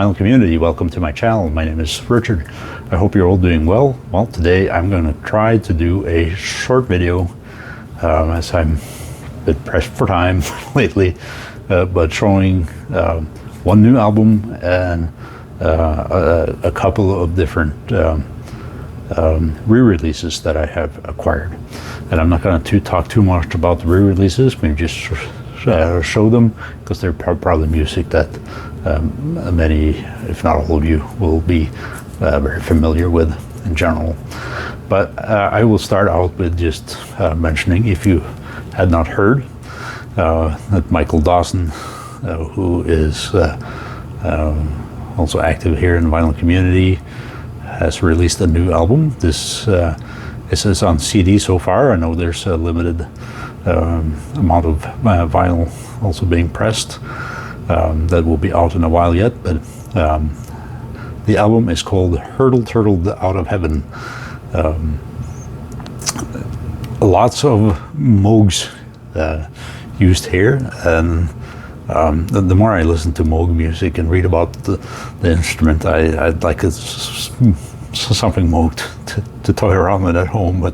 Vinyl community, welcome to my channel. My name is Richard. I hope you're all doing well. Well, today I'm going to try to do a short video as I'm a bit pressed for time lately, but showing one new album and a couple of different re-releases that I have acquired. And I'm not going to talk too much about the re-releases, maybe just show them, because they're probably music that many, if not all of you, will be very familiar with in general. But I will start out with just mentioning, if you had not heard, that Michael Dawson, who is also active here in the vinyl community, has released a new album. This is on CD so far. I know there's a limited amount of vinyl also being pressed that will be out in a while yet, but the album is called Hurtle Turtle Out of Heaven. Lots of Moogs used here, and the more I listen to Moog music and read about the instrument, I'd like something Moog to toy around with at home. But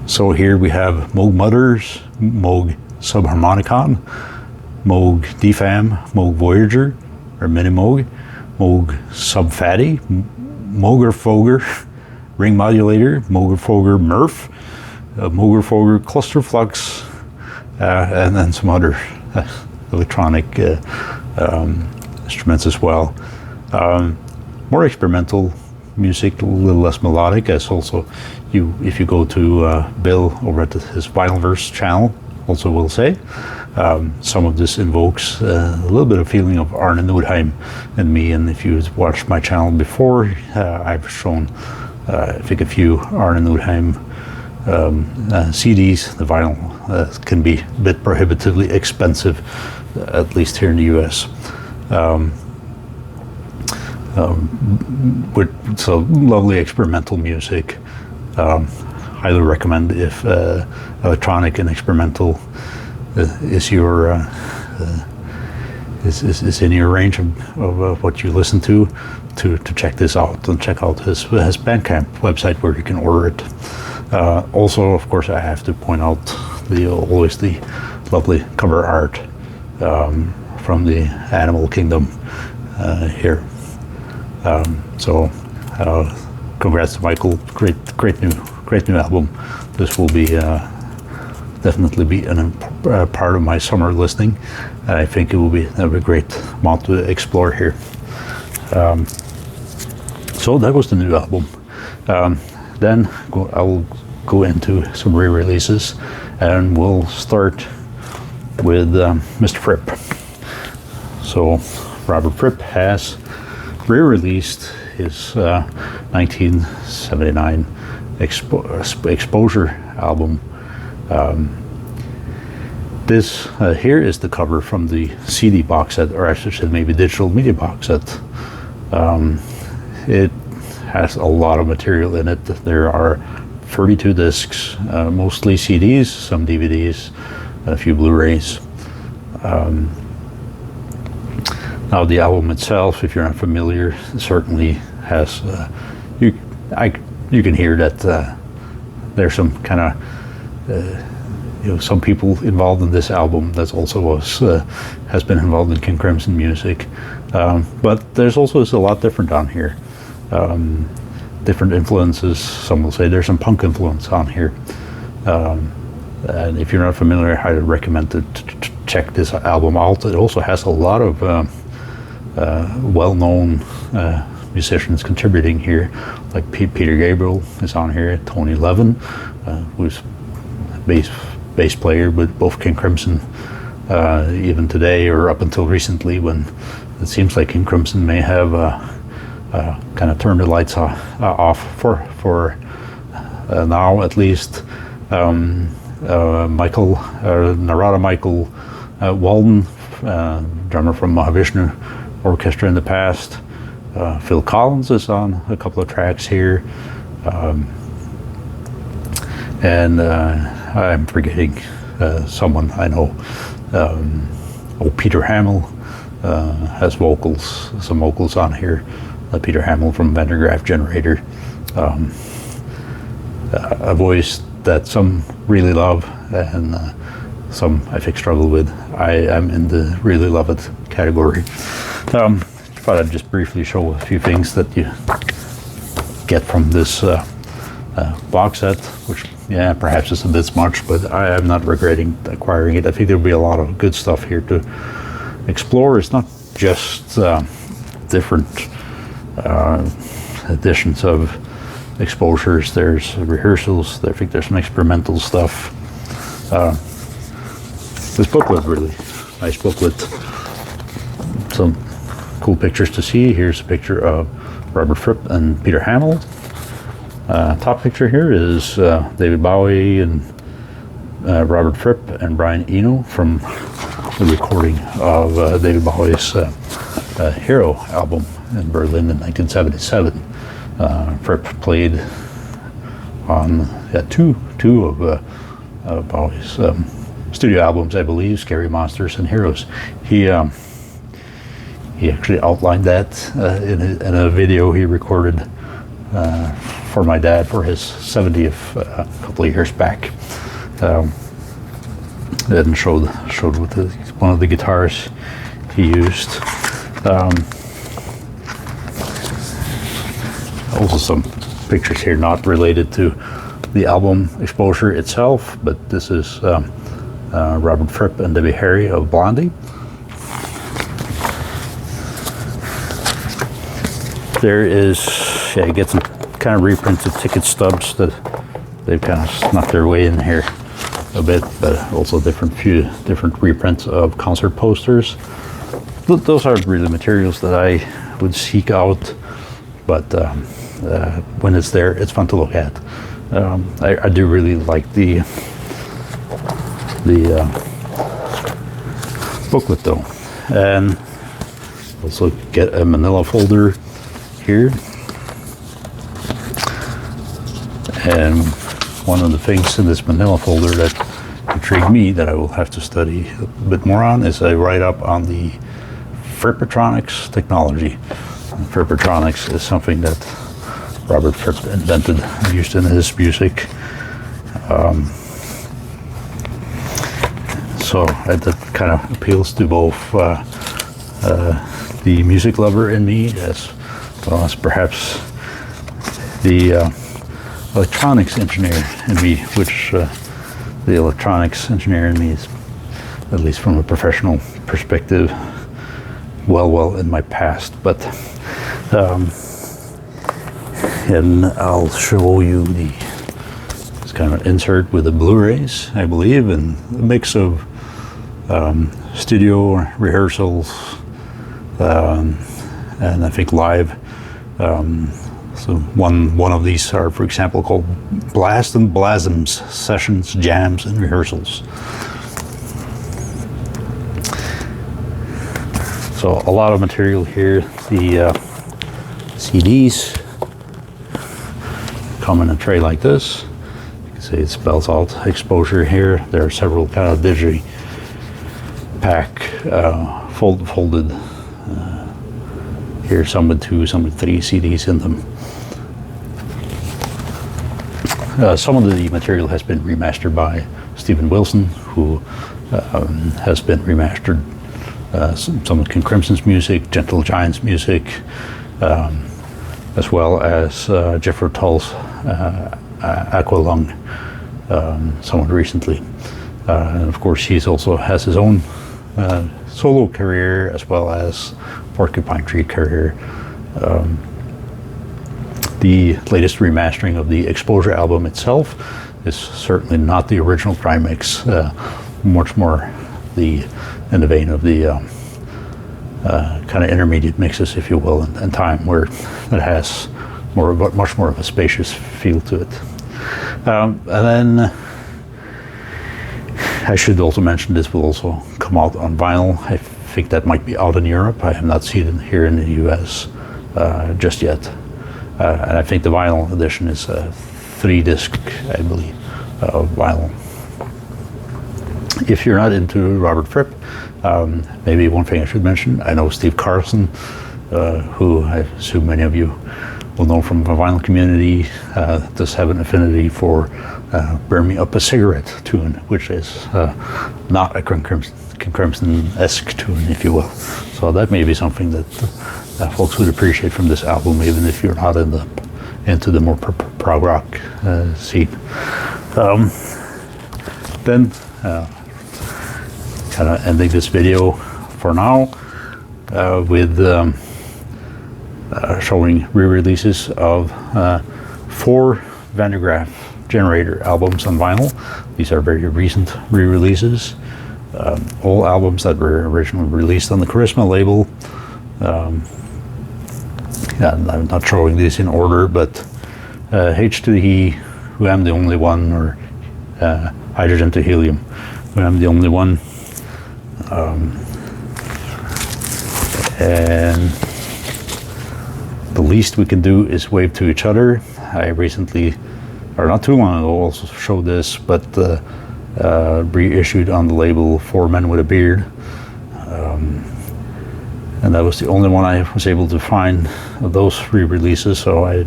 so here we have Moog Mothers, Moog Subharmonicon, Moog DFAM, Moog Voyager, or Mini Moog, Moog Subfatty, Mooger Foger Ring Modulator, Mooger Foger Murph, Mooger Foger Cluster Flux, and then some other electronic instruments as well. More experimental music, a little less melodic, as also if you go to Bill over at his Vinylverse channel, also will say. Some of this invokes a little bit of feeling of Arne Nordheim in me, and if you've watched my channel before, I've shown I think a few Arne Nordheim CDs. The vinyl can be a bit prohibitively expensive, at least here in the US. With so lovely experimental music. Highly recommend if electronic and experimental is your is in your range of what you listen to check this out, and check out his Bandcamp website where you can order it. Also, of course, I have to point out always the lovely cover art from the Animal Kingdom here. So congrats to Michael. Great new album. This will be definitely be a part of my summer listening. I think it will be a great amount to explore here. So that was the new album. Then I'll go into some re-releases, and we'll start with Mr. Fripp. So Robert Fripp has re-released his 1979 Exposure album. This here is the cover from the CD box set, or I should say maybe digital media box set. It has a lot of material in it. There are 32 discs, mostly CDs, some DVDs, a few Blu-rays. Now the album itself, if you're not familiar, certainly has you can hear that there's some kind of some people involved in this album that also has been involved in King Crimson music, but there's also a lot different on here. Different influences. Some will say there's some punk influence on here, and if you're not familiar, I highly recommend to check this album out. It also has a lot of well-known musicians contributing here, like Peter Gabriel is on here, Tony Levin, who's bass player with both King Crimson, even today, or up until recently, when it seems like King Crimson may have kind of turned the lights off for now, at least. Narada Michael Walden, drummer from Mahavishnu Orchestra in the past. Phil Collins is on a couple of tracks here. And I'm forgetting someone I know. Peter Hamill has vocals, some vocals on here. Peter Hamill from Graaf Generator. A voice that some really love and some I think struggle with. I am in the really love it category. Thought I'd just briefly show a few things that you get from this box set, which perhaps is a bit much, but I am not regretting acquiring it. I think there'll be a lot of good stuff here to explore. It's not just different editions of exposures. There's rehearsals. I think there's some experimental stuff. This booklet, really nice booklet. Some cool pictures to see. Here's a picture of Robert Fripp and Peter Hamill. Top picture here is David Bowie and Robert Fripp and Brian Eno from the recording of David Bowie's Hero album in Berlin in 1977. Fripp played on two of Bowie's studio albums, I believe, Scary Monsters and Heroes. He actually outlined that in a video he recorded for my dad for his 70th a couple of years back. And showed with one of the guitars he used. Also some pictures here not related to the album exposure itself, but this is Robert Fripp and Debbie Harry of Blondie. There is, you get some kind of reprints of ticket stubs that they've kind of snuck their way in here a bit, but also few different reprints of concert posters. Those aren't really materials that I would seek out, but when it's there, it's fun to look at. I do really like the booklet though, and also get a manila folder here. And one of the things in this manila folder that intrigued me that I will have to study a bit more on is a write-up on the Frippetronics technology. Frippetronics is something that Robert Fripp invented and used in his music. So that kind of appeals to both the music lover in me as well as perhaps the electronics engineer in me, which the electronics engineer in me is, at least from a professional perspective, well in my past. But and I'll show you this kind of insert with the Blu-rays, I believe, and a mix of studio rehearsals and I think live. So one of these are, for example, called Blast and Blasms Sessions, Jams, and Rehearsals. So a lot of material here. The CDs come in a tray like this. You can see it spells out exposure here. There are several kind of digi pack folded here, some with 2, some with 3 CDs in them. Some of the material has been remastered by Steven Wilson, who has been remastered some of King Crimson's music, Gentle Giant's music, as well as Jethro Tull's Aqualung somewhat recently. And of course, he also has his own solo career as well as Porcupine Tree career. The latest remastering of the Exposure album itself is certainly not the original Prime Mix, much more in the vein of the kind of intermediate mixes, if you will, in time, where it has much more of a spacious feel to it. And then I should also mention this will also come out on vinyl. I think that might be out in Europe. I have not seen it here in the US just yet. And I think the vinyl edition is a 3-disc, I believe, vinyl. If you're not into Robert Fripp, maybe one thing I should mention, I know Steve Carlson, who I assume many of you will know from the vinyl community, does have an affinity for Burn Me Up a Cigarette tune, which is not a King Crimson-esque tune, if you will. So that may be something that folks would appreciate from this album, even if you're not into the more prog rock scene. Then, kind of ending this video for now with showing re-releases of 4 Graaf Generator albums on vinyl. These are very recent re-releases. All albums that were originally released on the Charisma label. I'm not showing these in order, but H to the He, Who Am the Only One, or Hydrogen to Helium, Who Am the Only One. And The Least We Can Do Is Wave to Each Other. I recently, or not too long ago, also showed this, but reissued on the label For Men with a Beard. And that was the only one I was able to find of those re-releases, so I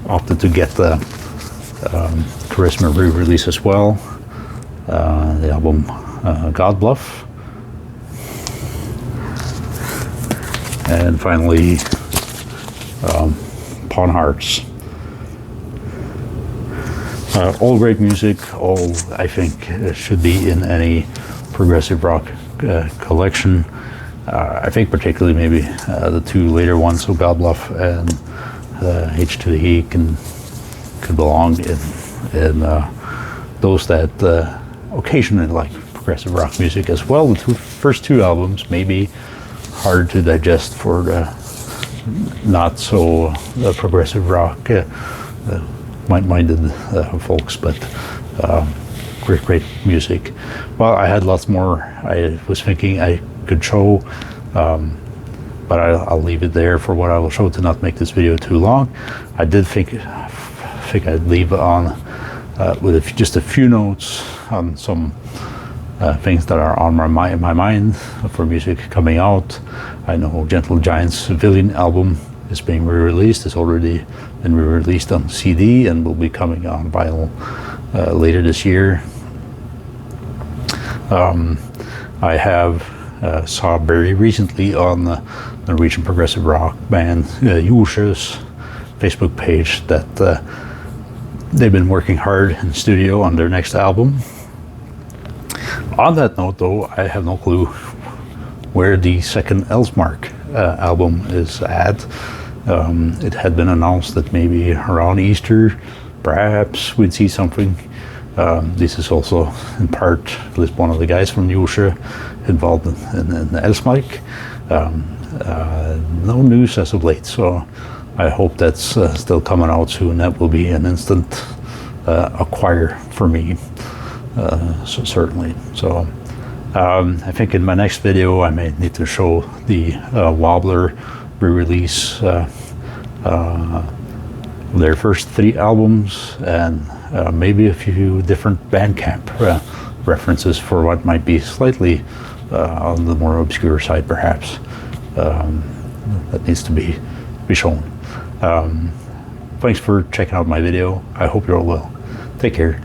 opted to get the Charisma re-release as well. The album God Bluff. And finally, Pawn Hearts. All great music, all I think should be in any progressive rock collection. I think particularly maybe the 2 later ones, so God Bluff and H to the He, could belong in those that occasionally like progressive rock music as well. The first 2 albums may be hard to digest for the not so progressive rock minded folks, but great music. Well, I had lots more I was thinking I could show, but I'll leave it there for what I will show to not make this video too long. I did think I'd leave on with just a few notes on some things that are on my mind for music coming out. I know Gentle Giant's Villain album is being re-released. It's already been re-released on CD and will be coming on vinyl later this year. I have saw very recently on the Norwegian progressive rock band Jules's Facebook page that they've been working hard in studio on their next album. On that note, though, I have no clue where the second Elsmark album is at. It had been announced that maybe around Easter, perhaps we'd see something. This is also in part at least one of the guys from Jules's involved in Elsmark. No news as of late, so I hope that's still coming out soon. That will be an instant acquire for me, so certainly. So I think in my next video I may need to show the Wobbler re-release, their first 3 albums, and maybe a few different Bandcamp references for what might be slightly on the more obscure side, perhaps. That needs to be shown. Thanks for checking out my video. I hope you're all well. Take care.